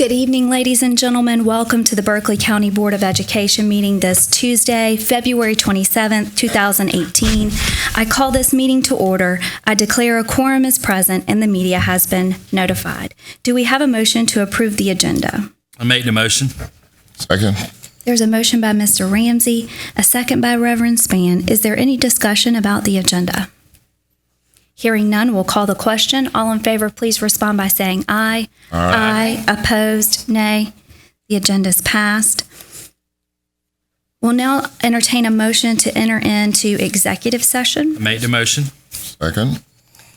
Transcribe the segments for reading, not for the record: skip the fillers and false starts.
Good evening, ladies and gentlemen. Welcome to the Berkeley County Board of Education meeting this Tuesday, February 27th, 2018. I call this meeting to order. I declare a quorum is present and the media has been notified. Do we have a motion to approve the agenda? I make the motion. Second. There's a motion by Mr. Ramsey, a second by Reverend Spann. Is there any discussion about the agenda? Hearing none, we'll call the question. All in favor, please respond by saying aye. Aye. Aye. Opposed, nay. The agenda is passed. We'll now entertain a motion to enter into executive session. I make the motion. Second.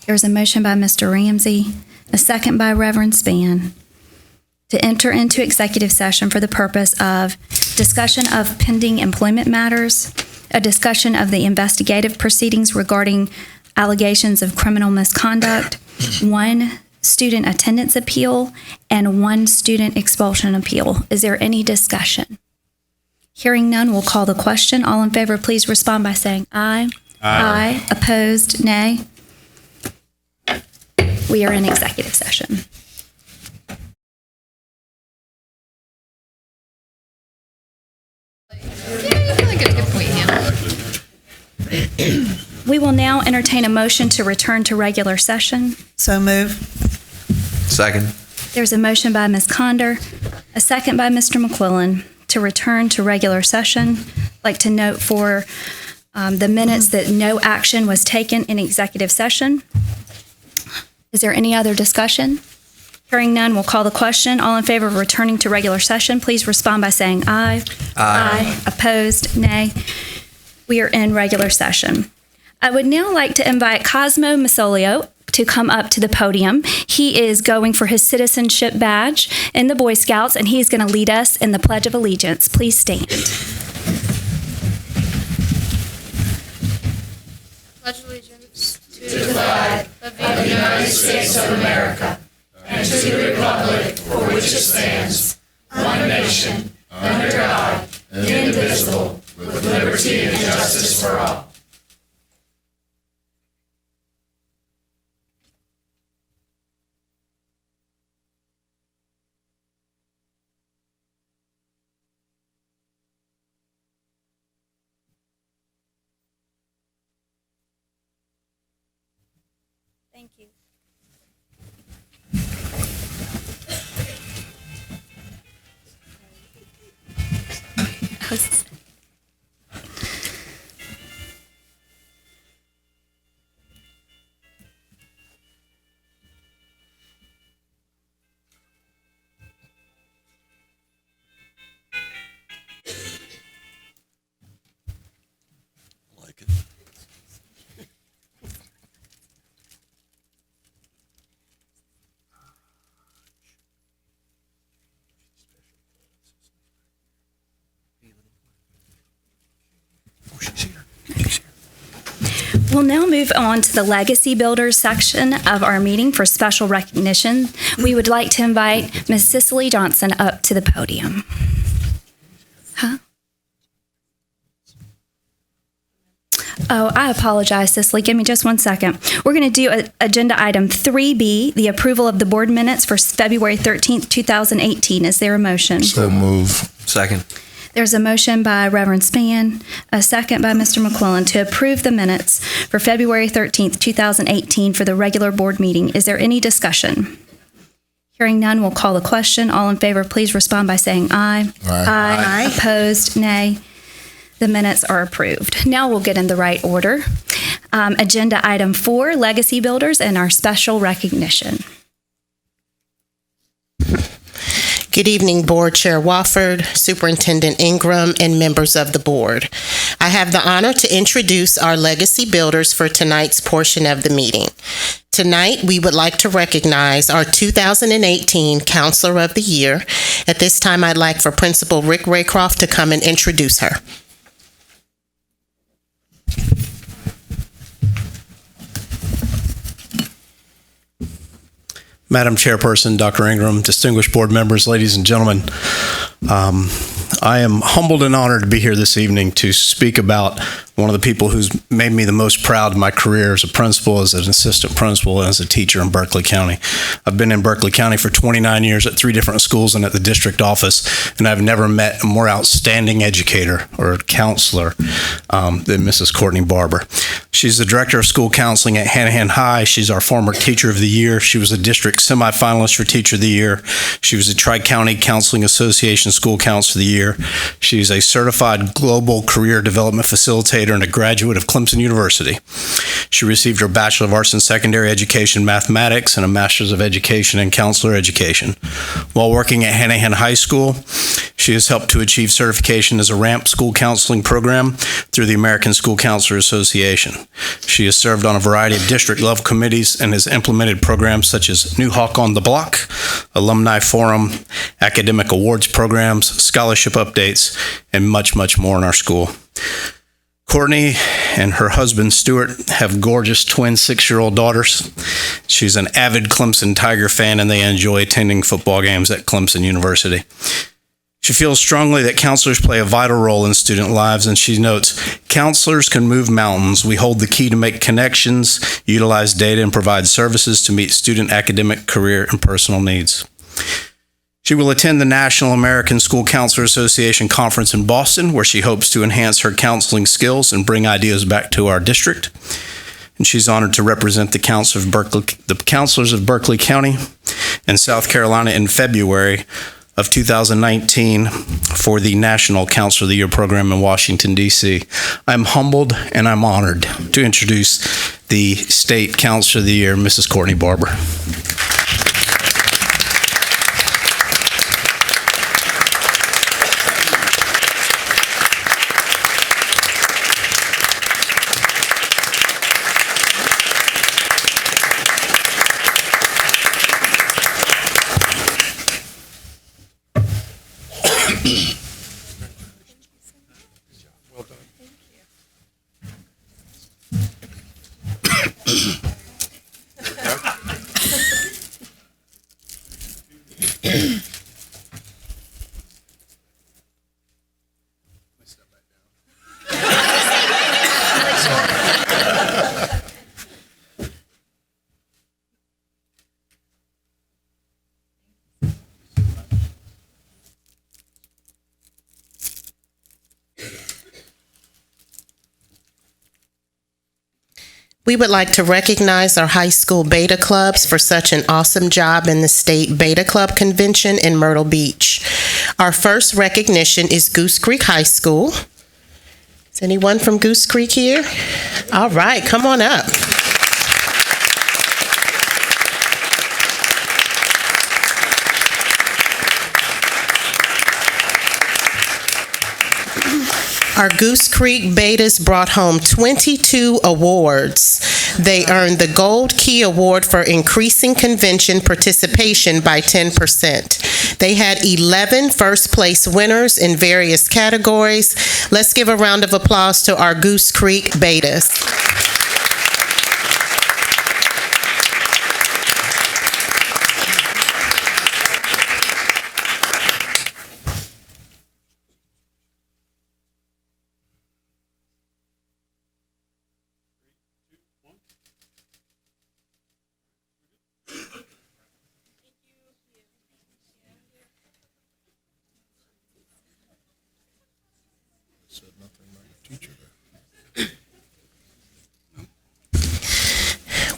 There's a motion by Mr. Ramsey, a second by Reverend Spann, to enter into executive session for the purpose of discussion of pending employment matters, a discussion of the investigative proceedings regarding allegations of criminal misconduct, one student attendance appeal, and one student expulsion appeal. Is there any discussion? Hearing none, we'll call the question. All in favor, please respond by saying aye. Aye. Opposed, nay. We are in executive session. We will now entertain a motion to return to regular session. So move. Second. There's a motion by Ms. Conder, a second by Mr. McQuillan to return to regular session. I'd like to note for the minutes that no action was taken in executive session. Is there any other discussion? Hearing none, we'll call the question. All in favor of returning to regular session, please respond by saying aye. Aye. Opposed, nay. We are in regular session. I would now like to invite Cosmo Masolio to come up to the podium. He is going for his citizenship badge in the Boy Scouts, and he's going to lead us in the Pledge of Allegiance. Please stand. Pledge allegiance to the flag of the United States of America and to the republic for which it stands, one nation, under God, indivisible, with liberty and justice for all. Thank you. Like it. We'll now move on to the Legacy Builders section of our meeting for special recognition. We would like to invite Ms. Cicely Johnson up to the podium. Oh, I apologize, Cicely. Give me just 1 second. We're going to do agenda item 3B, the approval of the board minutes for February 13th, 2018. Is there a motion? So move. Second. There's a motion by Reverend Spann, a second by Mr. McQuillan to approve the minutes for February 13th, 2018 for the regular board meeting. Is there any discussion? Hearing none, we'll call the question. All in favor, please respond by saying aye. Aye. Aye. Opposed, nay. The minutes are approved. Now we'll get in the right order. Agenda item 4, Legacy Builders and our special recognition. Good evening, Board Chair Wofford, Superintendent Ingram, and members of the board. I have the honor to introduce our Legacy Builders for tonight's portion of the meeting. Tonight, we would like to recognize our 2018 Counselor of the Year. At this time, I'd like for Principal Rick Raycroft to come and introduce her. Madam Chairperson, Dr. Ingram, distinguished board members, ladies and gentlemen, I am humbled and honored to be here this evening to speak about one of the people who's made me the most proud in my career as a principal, as an assistant principal, and as a teacher in Berkeley County. I've been in Berkeley County for 29 years at 3 different schools and at the district office, and I've never met a more outstanding educator or counselor than Mrs. Courtney Barber. She's the director of school counseling at Hanahan High. She's our former teacher of the year. She was a district semifinalist for teacher of the year. She was a Tri-County Counseling Association School Counselor of the Year. She's a certified global career development facilitator and a graduate of Clemson University. She received her Bachelor of Arts in Secondary Education Mathematics and a Master's of Education in Counselor Education. While working at Hanahan High School, she has helped to achieve certification as a RAMP school counseling program through the American School Counselor Association. She has served on a variety of district-level committees and has implemented programs such as New Hawk on the Block, Alumni Forum, academic awards programs, scholarship updates, and much, much more in our school. Courtney and her husband, Stuart, have gorgeous twin 6-year-old daughters. She's an avid Clemson Tiger fan, and they enjoy attending football games at Clemson University. She feels strongly that counselors play a vital role in student lives, and she notes, counselors can move mountains. We hold the key to make connections, utilize data, and provide services to meet student academic, career, and personal needs. She will attend the National American School Counselor Association Conference in Boston, where she hopes to enhance her counseling skills and bring ideas back to our district. And she's honored to represent the counselors of Berkeley County and South Carolina in February of 2019 for the National Counselor of the Year program in Washington, D.C. I'm humbled and I'm honored to introduce the State Counselor of the Year, Mrs. Courtney Barber. We would like to recognize our high school beta clubs for such an awesome job in the State Beta Club Convention in Myrtle Beach. Our first recognition is Goose Creek High School. Is anyone from Goose Creek here? All right, come on up. Our Goose Creek Betas brought home 22 awards. They earned the Gold Key Award for increasing convention participation by 10%. They had 11 first place winners in various categories. Let's give a round of applause to our Goose Creek Betas.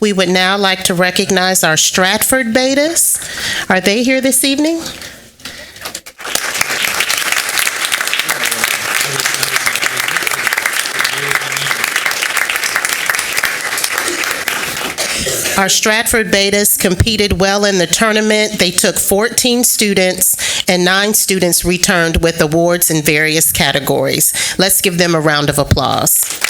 We would now like to recognize our Stratford Betas. Are they here this evening? Our Stratford Betas competed well in the tournament. They took 14 students, and 9 students returned with awards in various categories. Let's give them a round of applause.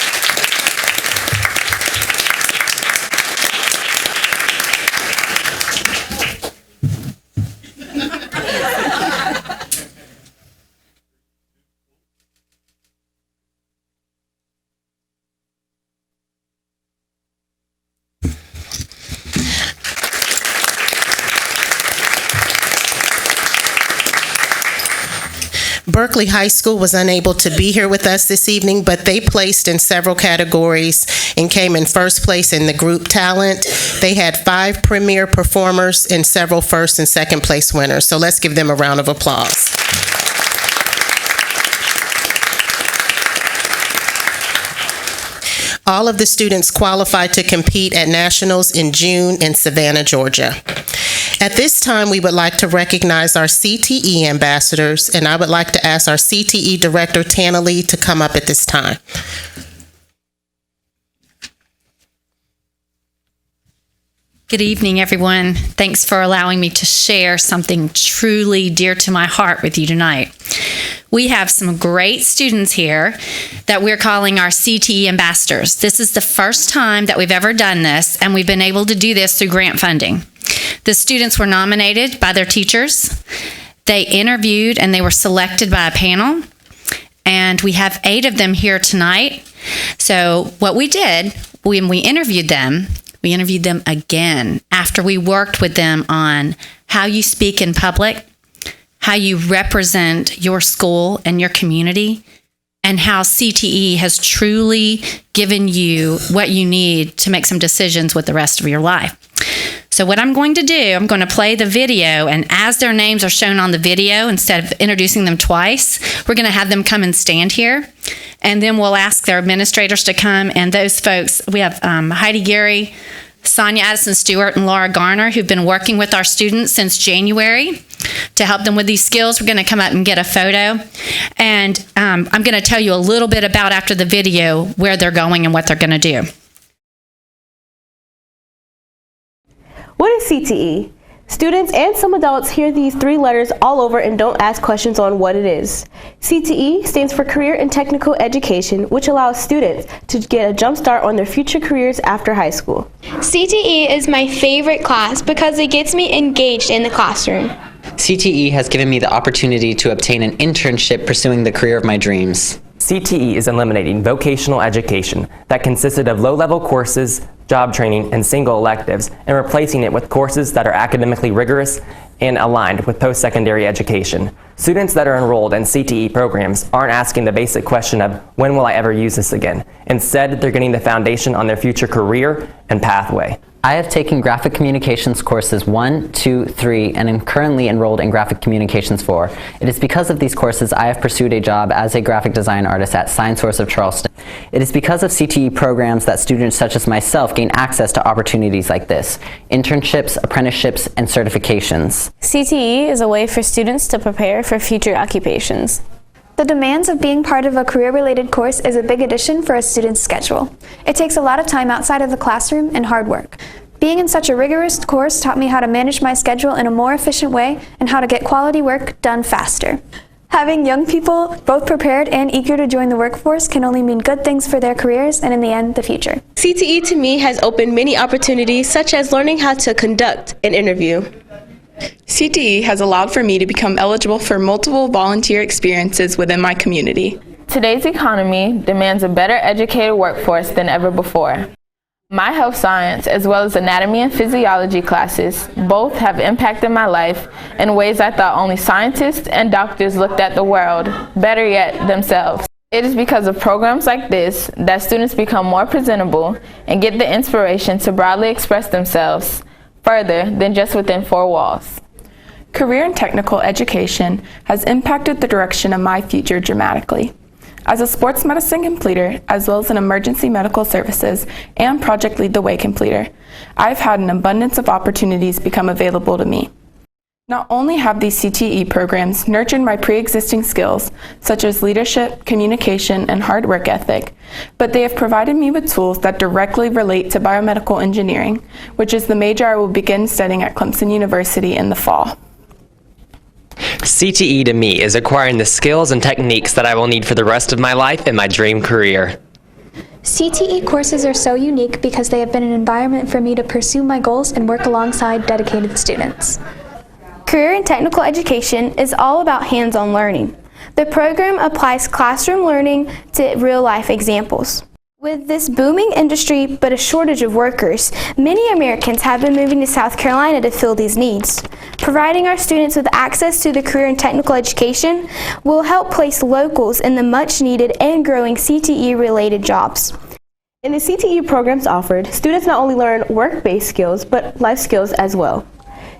Berkeley High School was unable to be here with us this evening, but they placed in several categories and came in first place in the group talent. They had 5 premier performers and several first and second place winners. So let's give them a round of applause. All of the students qualified to compete at nationals in June in Savannah, Georgia. At this time, we would like to recognize our CTE ambassadors, and I would like to ask our CTE Director, Tana Lee, to come up at this time. Good evening, everyone. Thanks for allowing me to share something truly dear to my heart with you tonight. We have some great students here that we're calling our CTE Ambassadors. This is the first time that we've ever done this, and we've been able to do this through grant funding. The students were nominated by their teachers. They interviewed and they were selected by a panel. And we have 8 of them here tonight. So what we did when we interviewed them again after we worked with them on how you speak in public, how you represent your school and your community, and how CTE has truly given you what you need to make some decisions with the rest of your life. So what I'm going to do, I'm going to play the video, and as their names are shown on the video, instead of introducing them twice, we're going to have them come and stand here, and then we'll ask their administrators to come, and those folks, we have Heidi Gary, Sonia Addison Stewart, and Laura Garner, who've been working with our students since January to help them with these skills. We're going to come up and get a photo, and I'm going to tell you a little bit about, after the video, where they're going and what they're going to do. What is CTE? Students and some adults hear these 3 letters all over and don't ask questions on what it is. CTE stands for Career and Technical Education, which allows students to get a jump start on their future careers after high school. CTE is my favorite class because it gets me engaged in the classroom. CTE has given me the opportunity to obtain an internship pursuing the career of my dreams. CTE is eliminating vocational education that consisted of low-level courses, job training, and single electives, and replacing it with courses that are academically rigorous and aligned with post-secondary education. Students that are enrolled in CTE programs aren't asking the basic question of, when will I ever use this again? Instead, they're getting the foundation on their future career and pathway. I have taken graphic communications courses 1, 2, 3, and am currently enrolled in graphic communications 4. It is because of these courses I have pursued a job as a graphic design artist at SignSource of Charleston. It is because of CTE programs that students such as myself gain access to opportunities like this: internships, apprenticeships, and certifications. CTE is a way for students to prepare for future occupations. The demands of being part of a career-related course is a big addition for a student's schedule. It takes a lot of time outside of the classroom and hard work. Being in such a rigorous course taught me how to manage my schedule in a more efficient way and how to get quality work done faster. Having young people both prepared and eager to join the workforce can only mean good things for their careers and, in the end, the future. CTE to me has opened many opportunities, such as learning how to conduct an interview. CTE has allowed for me to become eligible for multiple volunteer experiences within my community. Today's economy demands a better educated workforce than ever before. My health science, as well as anatomy and physiology classes, both have impacted my life in ways I thought only scientists and doctors looked at the world, better yet, themselves. It is because of programs like this that students become more presentable and get the inspiration to broadly express themselves further than just within 4 walls. Career and technical education has impacted the direction of my future dramatically. As a sports medicine completer, as well as an emergency medical services and Project Lead the Way completer, I've had an abundance of opportunities become available to me. Not only have these CTE programs nurtured my pre-existing skills, such as leadership, communication, and hard work ethic, but they have provided me with tools that directly relate to biomedical engineering, which is the major I will begin studying at Clemson University in the fall. CTE to me is acquiring the skills and techniques that I will need for the rest of my life in my dream career. CTE courses are so unique because they have been an environment for me to pursue my goals and work alongside dedicated students. Career and technical education is all about hands-on learning. The program applies classroom learning to real-life examples. With this booming industry but a shortage of workers, many Americans have been moving to South Carolina to fill these needs. Providing our students with access to the career and technical education will help place locals in the much needed and growing CTE-related jobs. In the CTE programs offered, students not only learn work-based skills, but life skills as well.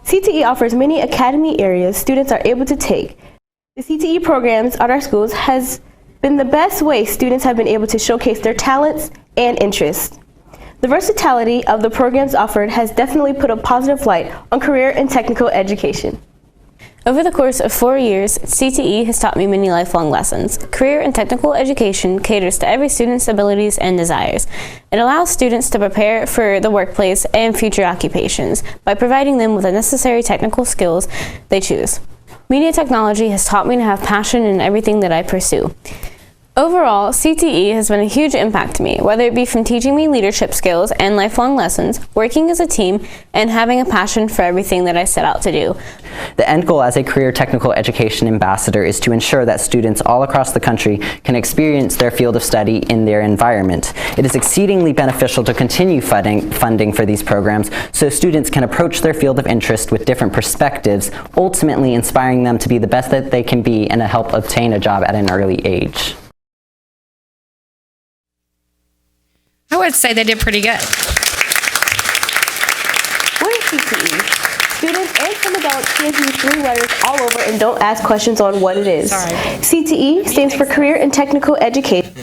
CTE offers many academy areas students are able to take. The CTE programs at our schools has been the best way students have been able to showcase their talents and interests. The versatility of the programs offered has definitely put a positive light on career and technical education. Over the course of 4 years, CTE has taught me many lifelong lessons. Career and technical education caters to every student's abilities and desires. It allows students to prepare for the workplace and future occupations by providing them with the necessary technical skills they choose. Media technology has taught me to have passion in everything that I pursue. Overall, CTE has been a huge impact to me, whether it be from teaching me leadership skills and lifelong lessons, working as a team, and having a passion for everything that I set out to do. The end goal as a career technical education ambassador is to ensure that students all across the country can experience their field of study in their environment. It is exceedingly beneficial to continue funding for these programs so students can approach their field of interest with different perspectives, ultimately inspiring them to be the best that they can be and to help obtain a job at an early age. I would say they did pretty good. What is CTE? Students and some adults hear these 3 letters all over and don't ask questions on what it is. Sorry. CTE stands for Career and Technical Education.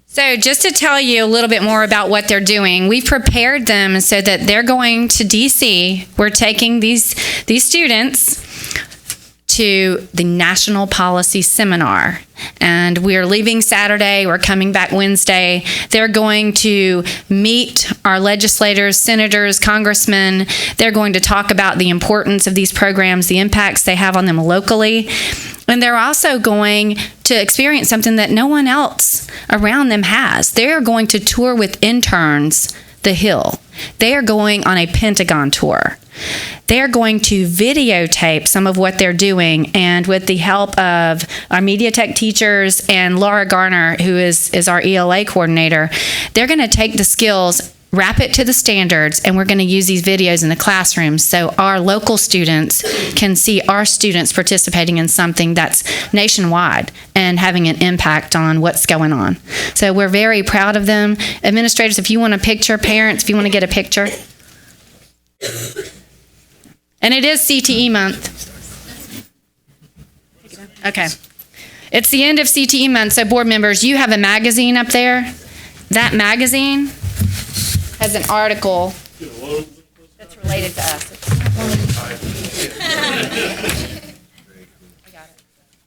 So just to tell you a little bit more about what they're doing, we've prepared them so that they're going to DC. We're taking these students to the National Policy Seminar. And we're leaving Saturday, we're coming back Wednesday. They're going to meet our legislators, senators, congressmen. They're going to talk about the importance of these programs, the impacts they have on them locally. And they're also going to experience something that no one else around them has. They're going to tour with interns the Hill. They are going on a Pentagon tour. They're going to videotape some of what they're doing, and with the help of our media tech teachers and Laura Garner, who is our ELA coordinator, they're going to take the skills, wrap it to the standards, and we're going to use these videos in the classrooms so our local students can see our students participating in something that's nationwide and having an impact on what's going on. So we're very proud of them. Administrators, if you want a picture, parents, if you want to get a picture. And it is CTE month. Okay. It's the end of CTE month, so board members, you have a magazine up there. That magazine has an article that's related to us.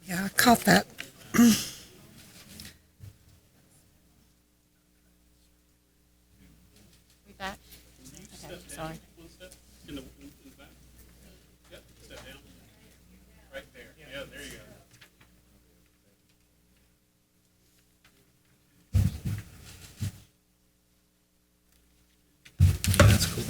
Yeah, I caught that. We back? Okay, sorry. That's cool.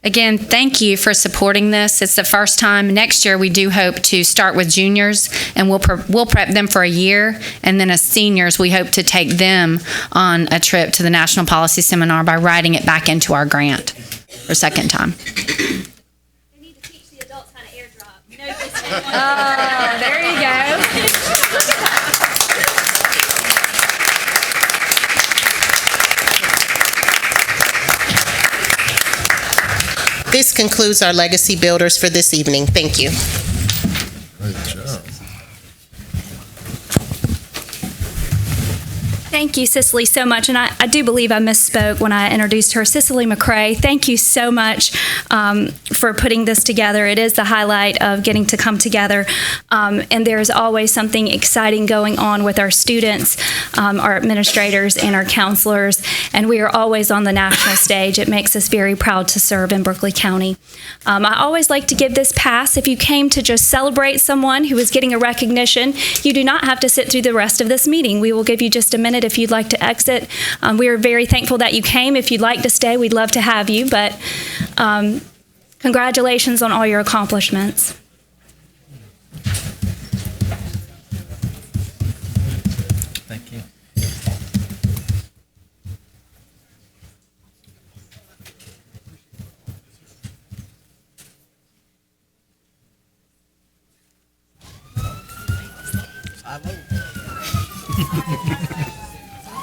Again, thank you for supporting this. It's the first time. Next year, we do hope to start with juniors, and we'll prep them for a year. And then as seniors, we hope to take them on a trip to the National Policy Seminar by writing it back into our grant for a second time. They need to teach the adults how to airdrop. Oh, there you go. This concludes our legacy builders for this evening. Thank you. Great job. Thank you, Cicely, so much. And I do believe I misspoke when I introduced her. Cicely McCrae, thank you so much for putting this together. It is the highlight of getting to come together. And there's always something exciting going on with our students, our administrators, and our counselors. And we are always on the national stage. It makes us very proud to serve in Berkeley County. I always like to give this pass. If you came to just celebrate someone who is getting a recognition, you do not have to sit through the rest of this meeting. We will give you just a minute if you'd like to exit. We are very thankful that you came. If you'd like to stay, we'd love to have you. But congratulations on all your accomplishments. Thank you.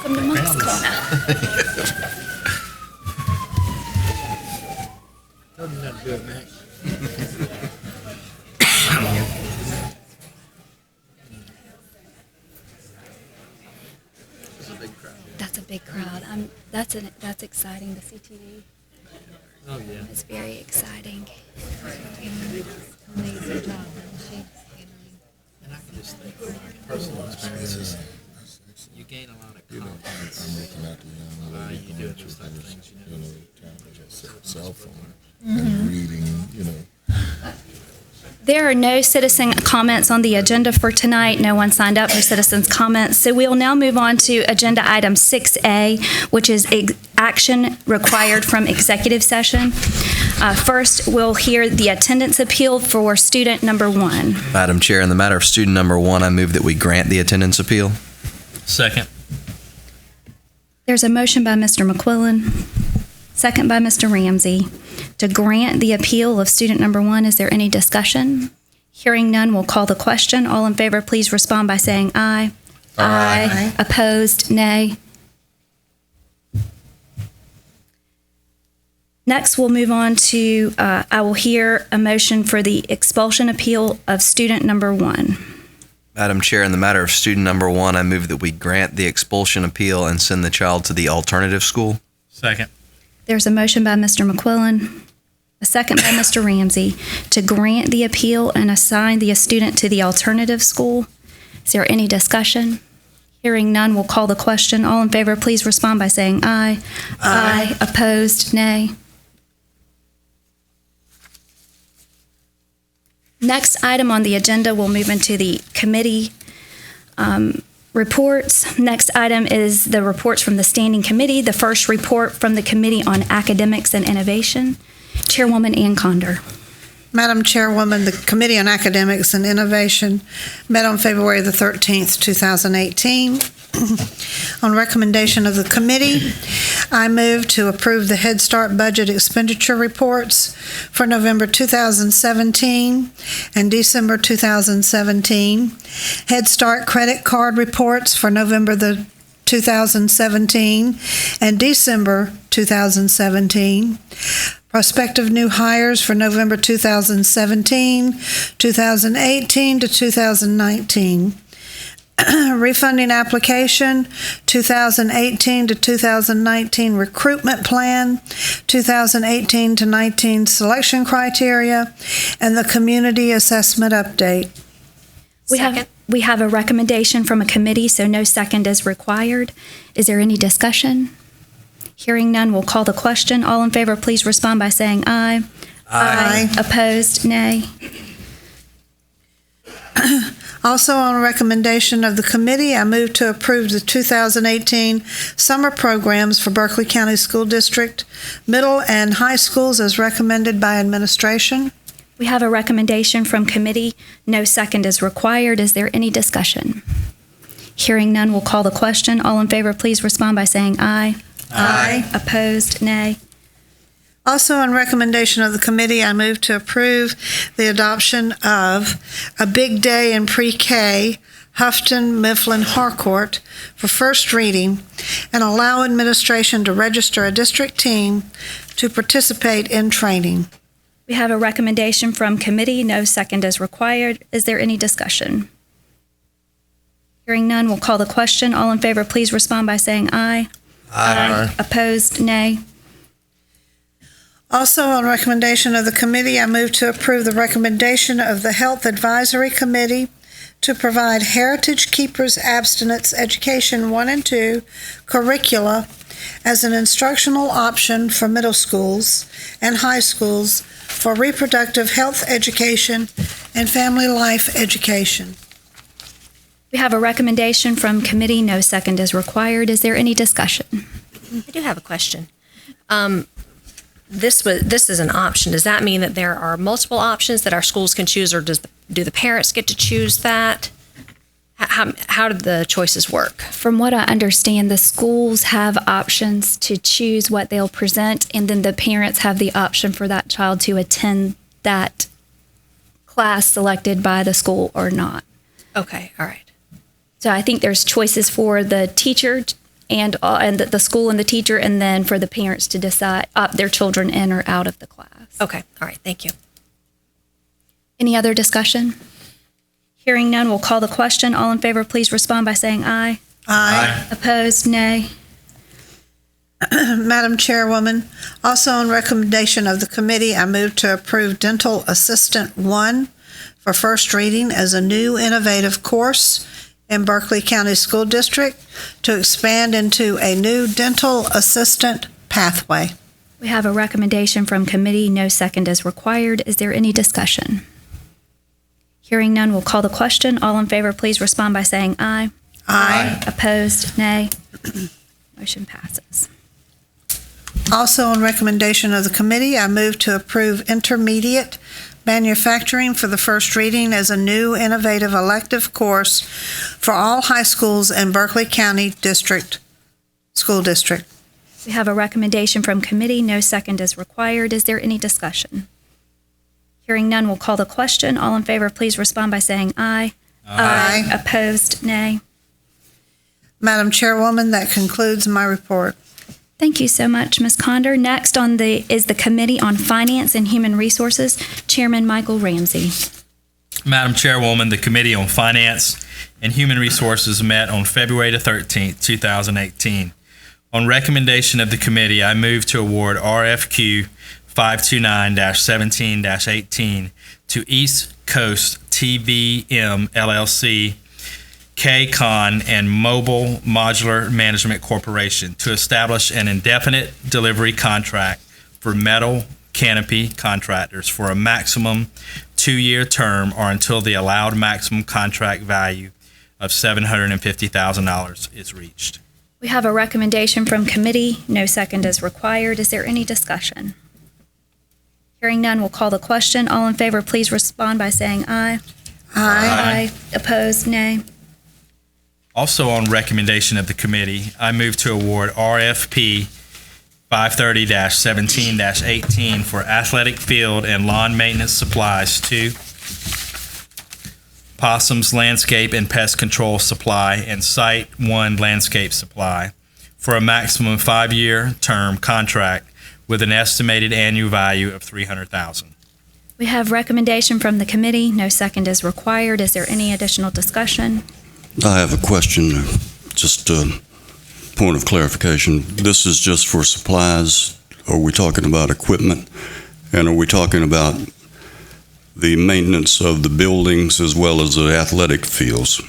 Welcome to Monk's Corner. Good, Mac. That's a big crowd. That's exciting. The CTE. Oh, yeah. It's very exciting. Amazing job, doesn't And I can just think from my personal experiences, you gain a lot of confidence by you doing those type of things, Cell phone and reading, There are no citizen comments on the agenda for tonight. No one signed up for citizens' comments. So we'll now move on to agenda item 6A, which is action required from executive session. First, we'll hear the attendance appeal for student number 1. Madam Chair, in the matter of student number 1, I move that we grant the attendance appeal. Second. There's a motion by Mr. McQuillan, second by Mr. Ramsey, to grant the appeal of student number 1. Is there any discussion? Hearing none, we'll call the question. All in favor, please respond by saying aye. Aye. Opposed, nay. Next, we'll move on to, I will hear a motion for the expulsion appeal of student number 1. Madam Chair, in the matter of student number 1, I move that we grant the expulsion appeal and send the child to the alternative school. Second. There's a motion by Mr. McQuillan, a second by Mr. Ramsey, to grant the appeal and assign the student to the alternative school. Is there any discussion? Hearing none, we'll call the question. All in favor, please respond by saying aye. Aye. Opposed, nay. Next item on the agenda, we'll move into the committee reports. Next item is the reports from the Standing Committee. The first report from the Committee on Academics and Innovation. Chairwoman Ann Condor. Madam Chairwoman, the Committee on Academics and Innovation met on February the 13th, 2018. On recommendation of the committee, I move to approve the Head Start budget expenditure reports for November 2017 and December 2017, Head Start credit card reports for November the 2017 and December 2017, prospective new hires for November 2017, 2018 to 2019, refunding application 2018 to 2019 recruitment plan, 2018 to 19 selection criteria, and the community assessment update. We have a recommendation from a committee, so no second is required. Is there any discussion? Hearing none, we'll call the question. All in favor, please respond by saying aye. Aye. Opposed, nay. Also, on recommendation of the committee, I move to approve the 2018 summer programs for Berkeley County School District, middle and high schools as recommended by administration. We have a recommendation from committee. No second is required. Is there any discussion? Hearing none, we'll call the question. All in favor, please respond by saying aye. Aye. Opposed, nay. Also, on recommendation of the committee, I move to approve the adoption of A Big Day in Pre-K, Houghton, Mifflin, Harcourt for first reading, and allow administration to register a district team to participate in training. We have a recommendation from committee. No second is required. Is there any discussion? Hearing none, we'll call the question. All in favor, please respond by saying aye. Aye. Opposed, nay. Also, on recommendation of the committee, I move to approve the recommendation of the Health Advisory Committee to provide Heritage Keepers Abstinence Education 1 and 2 curricula as an instructional option for middle schools and high schools for reproductive health education and family life education. We have a recommendation from committee. No second is required. Is there any discussion? I do have a question. This is an option. Does that mean that there are multiple options that our schools can choose, or do the parents get to choose that? How do the choices work? From what I understand, the schools have options to choose what they'll present, and then the parents have the option for that child to attend that class selected by the school or not. Okay, all right. So I think there's choices for the teacher and the school and the teacher, and then for the parents to decide opt their children in or out of the class. Okay, all right, thank you. Any other discussion? Hearing none, we'll call the question. All in favor, please respond by saying aye. Aye. Opposed, nay. Madam Chairwoman, also on recommendation of the committee, I move to approve Dental Assistant 1 for first reading as a new innovative course in Berkeley County School District to expand into a new dental assistant pathway. We have a recommendation from committee. No second is required. Is there any discussion? Hearing none, we'll call the question. All in favor, please respond by saying aye. Aye. Opposed, nay. Motion passes. Also on recommendation of the committee, I move to approve intermediate manufacturing for the first reading as a new innovative elective course for all high schools in Berkeley County School District. We have a recommendation from committee. No second is required. Is there any discussion? Hearing none, we'll call the question. All in favor, please respond by saying aye. Aye. Opposed, nay. Madam Chairwoman, that concludes my report. Thank you so much, Ms. Condor. Next is the Committee on Finance and Human Resources, Chairman Michael Ramsey. Madam Chairwoman, the Committee on Finance and Human Resources met on February the 13th, 2018. On recommendation of the committee, I move to award RFQ 529-17-18 to East Coast TVM LLC, K-Con, and Mobile Modular Management Corporation to establish an indefinite delivery contract for metal canopy contractors for a maximum 2-year term or until the allowed maximum contract value of $750,000 is reached. We have a recommendation from committee. No second is required. Is there any discussion? Hearing none, we'll call the question. All in favor, please respond by saying aye. Aye. Opposed, nay. Also on recommendation of the committee, I move to award RFP 530-17-18 for athletic field and lawn maintenance supplies to Possum's Landscape and Pest Control Supply and Site 1 Landscape Supply for a maximum 5-year term contract with an estimated annual value of $300,000. We have recommendation from the committee. No second is required. Is there any additional discussion? I have a question, just a point of clarification. This is just for supplies? Are we talking about equipment? And are we talking about the maintenance of the buildings as well as the athletic fields?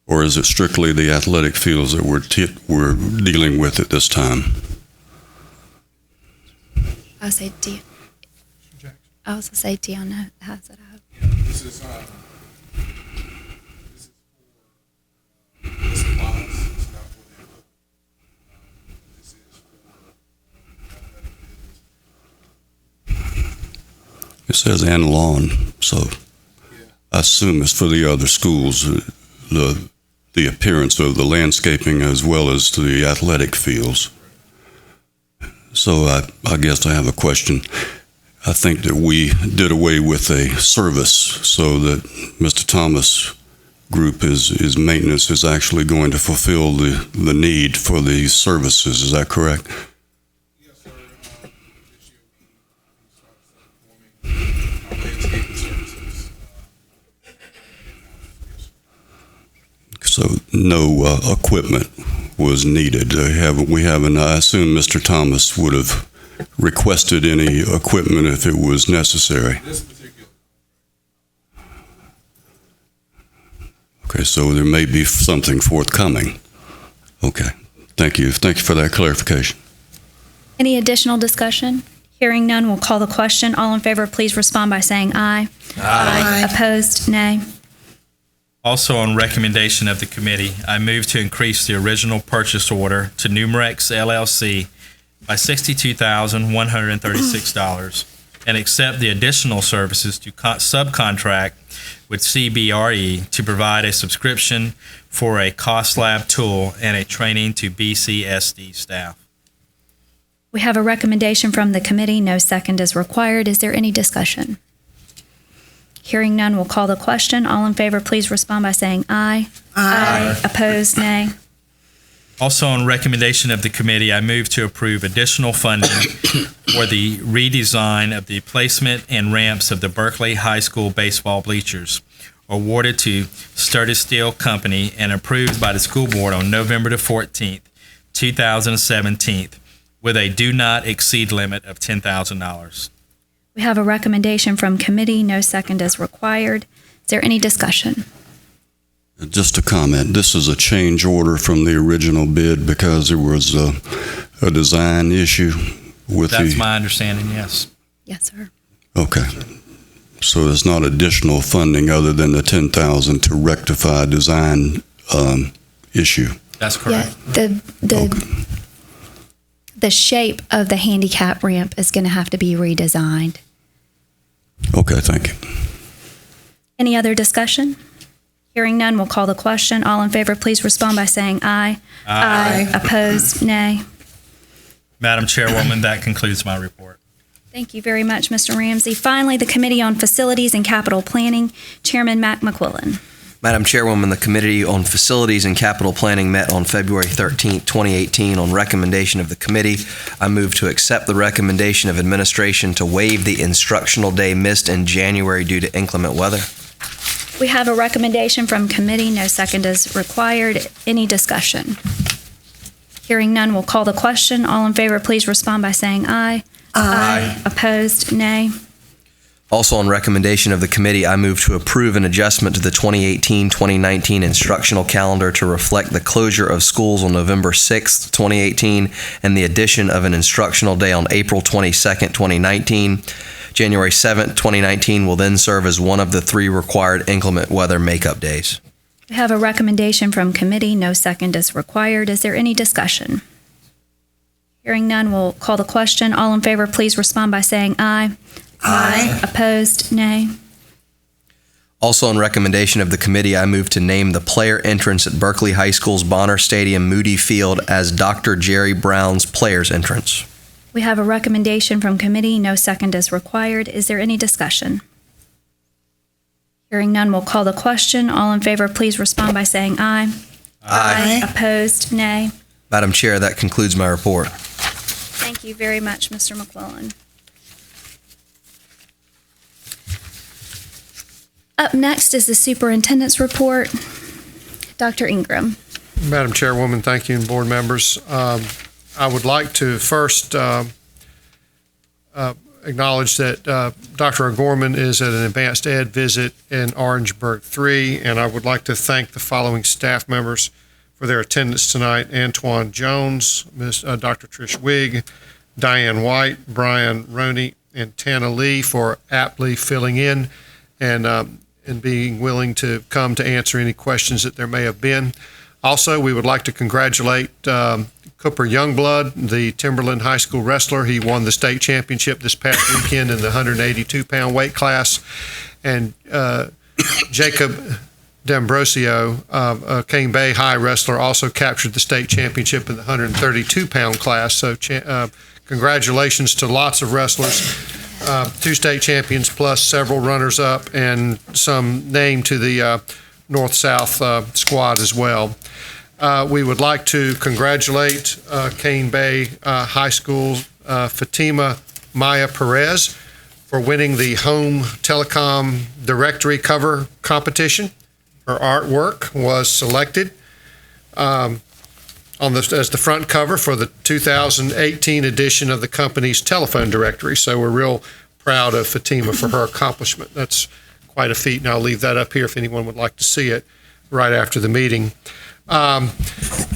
Or is it strictly the athletic fields that we're dealing with at this time? I'll say D. I was going to say Deanna has it up. This is for the supplies. It's not for the this is for It says and lawn, so I assume it's for the other schools, the appearance of the landscaping as well as the athletic fields. So I guess I have a question. I think that we did away with a service so that Mr. Thomas Group his maintenance is actually going to fulfill the need for these services. Is that correct? Yes, sir. This year we started performing landscaping services. no equipment was needed. We haven't, I assume Mr. Thomas would have requested any equipment if it was necessary. Okay, so there may be something forthcoming. Okay, thank you. Thank you for that clarification. Any additional discussion? Hearing none, we'll call the question. All in favor, please respond by saying aye. Aye. Opposed, nay. Also, on recommendation of the committee, I move to increase the original purchase order to Numerex LLC by $62,136 and accept the additional services to subcontract with CBRE to provide a subscription for a cost lab tool and a training to BCSD staff. We have a recommendation from the committee. No second is required. Is there any discussion? Hearing none, we'll call the question. All in favor, please respond by saying aye. Aye. Opposed, nay. Also, on recommendation of the committee, I move to approve additional funding for the redesign of the placement and ramps of the Berkeley High School baseball bleachers, awarded to Sturdy Steel Company and approved by the school board on November the 14th, 2017, with a do not exceed limit of $10,000. We have a recommendation from committee. No second is required. Is there any discussion? Just a comment. This is a change order from the original bid because there was a design issue with That's my understanding, yes. Yes, sir. Okay. So there's not additional funding other than the $10,000 to rectify a design issue. That's correct. Yeah, the shape of the handicap ramp is going to have to be redesigned. Okay, thank you. Any other discussion? Hearing none, we'll call the question. All in favor, please respond by saying aye. Aye. Opposed, nay. Madam Chairwoman, that concludes my report. Thank you very much, Mr. Ramsey. Finally, the Committee on Facilities and Capital Planning, Chairman Mac McQuillan. Madam Chairwoman, the Committee on Facilities and Capital Planning met on February 13, 2018. On recommendation of the committee, I move to accept the recommendation of administration to waive the instructional day missed in January due to inclement weather. We have a recommendation from committee. No second is required. Any discussion? Hearing none, we'll call the question. All in favor, please respond by saying aye. Aye. Opposed, nay. Also, on recommendation of the committee, I move to approve an adjustment to the 2018-2019 instructional calendar to reflect the closure of schools on November 6, 2018, and the addition of an instructional day on April 22, 2019. January 7, 2019 will then serve as one of the 3 required inclement weather makeup days. We have a recommendation from committee. No second is required. Is there any discussion? Hearing none, we'll call the question. All in favor, please respond by saying aye. Aye. Opposed, nay. Also, on recommendation of the committee, I move to name the player entrance at Berkeley High School's Bonner Stadium Moody Field as Dr. Jerry Brown's player's entrance. We have a recommendation from committee. No second is required. Is there any discussion? Hearing none, we'll call the question. All in favor, please respond by saying aye. Aye. Opposed, nay. Madam Chair, that concludes my report. Thank you very much, Mr. McQuillan. Up next is the Superintendent's Report. Dr. Ingram. Madam Chairwoman, thank you, and board members. I would like to first acknowledge that Dr. O'Gorman is at an advanced ed visit in Orangeburg 3, and I would like to thank the following staff members for their attendance tonight: Antoine Jones, Dr. Trish Wigg, Diane White, Brian Roney, and Tana Lee for aptly filling in and being willing to come to answer any questions that there may have been. Also, we would like to congratulate Cooper Youngblood, the Timberland High School wrestler. He won the state championship this past weekend in the 182-pound weight class. And Jacob D'Ambrosio, a Cane Bay High wrestler, also captured the state championship in the 132-pound class. So congratulations to lots of wrestlers. 2 state champions plus several runners-up and some named to the North-South squad as well. We would like to congratulate Cane Bay High School Fatima Maya Perez for winning the home telecom directory cover competition. Her artwork was selected as the front cover for the 2018 edition of the company's telephone directory. So we're real proud of Fatima for her accomplishment. That's quite a feat, and I'll leave that up here if anyone would like to see it right after the meeting.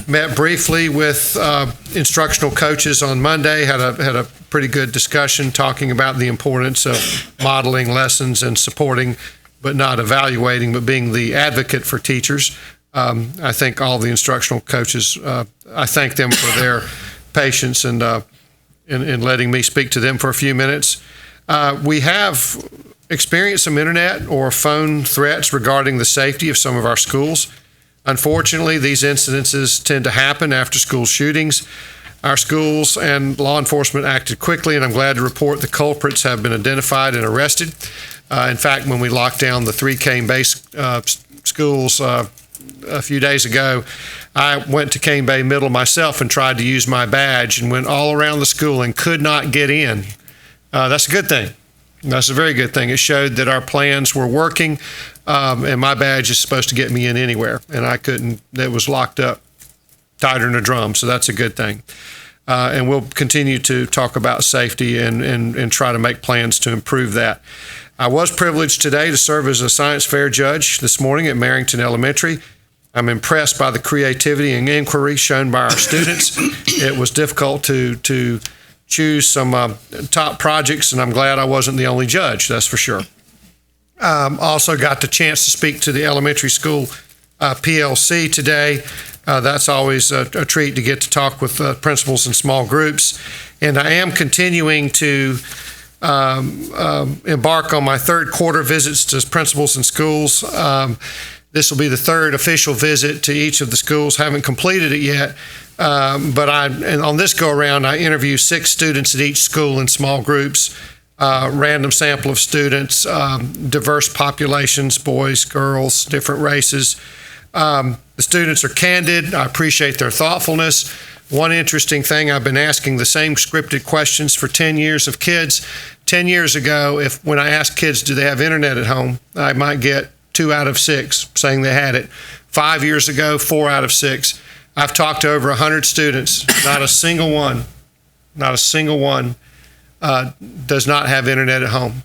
Met briefly with instructional coaches on Monday, had a pretty good discussion talking about the importance of modeling lessons and supporting, but not evaluating, but being the advocate for teachers. I think all the instructional coaches, I thank them for their patience and in letting me speak to them for a few minutes. We have experienced some internet or phone threats regarding the safety of some of our schools. Unfortunately, these incidences tend to happen after school shootings. Our schools and law enforcement acted quickly, and I'm glad to report the culprits have been identified and arrested. In fact, when we locked down the 3 Cane Bay schools a few days ago, I went to Cane Bay Middle myself and tried to use my badge and went all around the school and could not get in. That's a good thing. That's a very good thing. It showed that our plans were working, and my badge is supposed to get me in anywhere, and I couldn't. It was locked up tighter than a drum, so that's a good thing. And we'll continue to talk about safety and try to make plans to improve that. I was privileged today to serve as a science fair judge this morning at Marrington Elementary. I'm impressed by the creativity and inquiry shown by our students. It was difficult to choose some top projects, and I'm glad I wasn't the only judge, that's for sure. Also got the chance to speak to the elementary school PLC today. That's always a treat to get to talk with principals in small groups. And I am continuing to embark on my third quarter visits to principals in schools. This will be the third official visit to each of the schools. Haven't completed it yet. But on this go-around, I interview 6 students at each school in small groups, random sample of students, diverse populations, boys, girls, different races. The students are candid. I appreciate their thoughtfulness. One interesting thing, I've been asking the same scripted questions for 10 years of kids. 10 years ago, when I asked kids, do they have internet at home, I might get 2 out of 6 saying they had it. 5 years ago, 4 out of 6. I've talked to over 100 students. Not a single one does not have internet at home.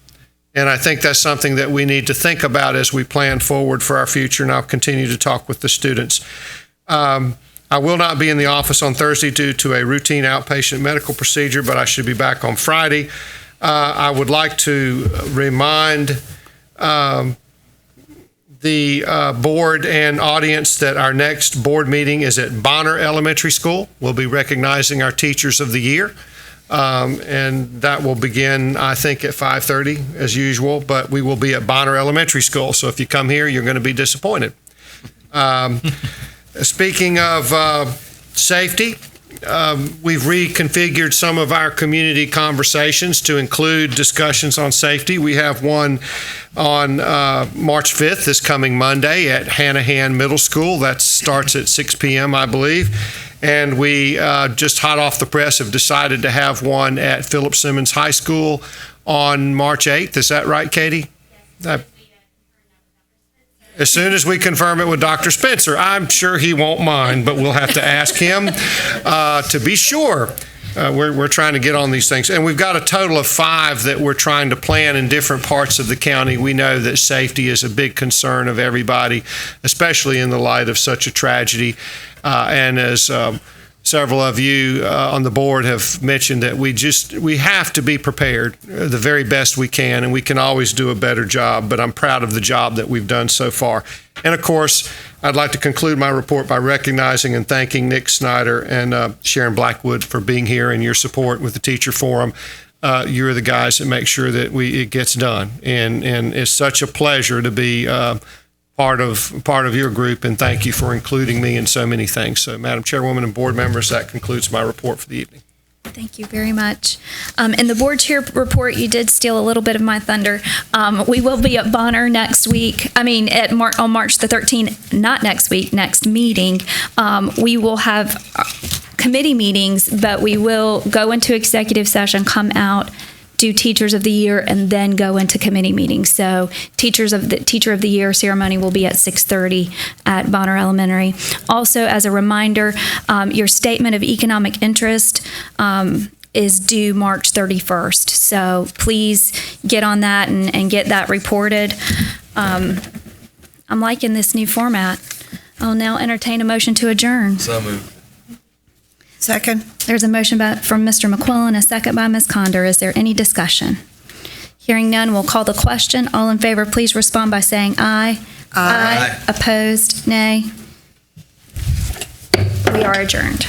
And I think that's something that we need to think about as we plan forward for our future, and I'll continue to talk with the students. I will not be in the office on Thursday due to a routine outpatient medical procedure, but I should be back on Friday. I would like to remind the board and audience that our next board meeting is at Bonner Elementary School. We'll be recognizing our Teachers of the Year, and that will begin, I think, at 5:30 as usual, but we will be at Bonner Elementary School, so if you come here, you're going to be disappointed. Speaking of safety, we've reconfigured some of our community conversations to include discussions on safety. We have one on March 5th, this coming Monday, at Hanahan Middle School. That starts at 6 p.m., I believe. And we, just hot off the press, have decided to have one at Philip Simmons High School on March 8th. Is that right, Katie? Yes. As soon as we confirm it with Dr. Spencer. I'm sure he won't mind, but we'll have to ask him to be sure. We're trying to get on these things. And we've got a total of 5 that we're trying to plan in different parts of the county. We know that safety is a big concern of everybody, especially in the light of such a tragedy. And as several of you on the board have mentioned, that we have to be prepared the very best we can, and we can always do a better job, but I'm proud of the job that we've done so far. And of course, I'd like to conclude my report by recognizing and thanking Nick Snyder and Sharon Blackwood for being here and your support with the Teacher Forum. You're the guys that make sure that it gets done, and it's such a pleasure to be part of your group, and thank you for including me in so many things. So, Madam Chairwoman and board members, that concludes my report for the evening. Thank you very much. In the board chair report, you did steal a little bit of my thunder. We will be at Bonner next week. On March the 13th, not next week, next meeting. We will have committee meetings, but we will go into executive session, come out, do Teachers of the Year, and then go into committee meetings. So Teacher of the Year ceremony will be at 6:30 at Bonner Elementary. Also, as a reminder, your statement of economic interest is due March 31st. So please get on that and get that reported. I'm liking this new format. I'll now entertain a motion to adjourn. So moved. Second. There's a motion from Mr. McQuillan, a second by Ms. Conder. Is there any discussion? Hearing none, we'll call the question. All in favor, please respond by saying aye. Aye. Opposed, nay. We are adjourned.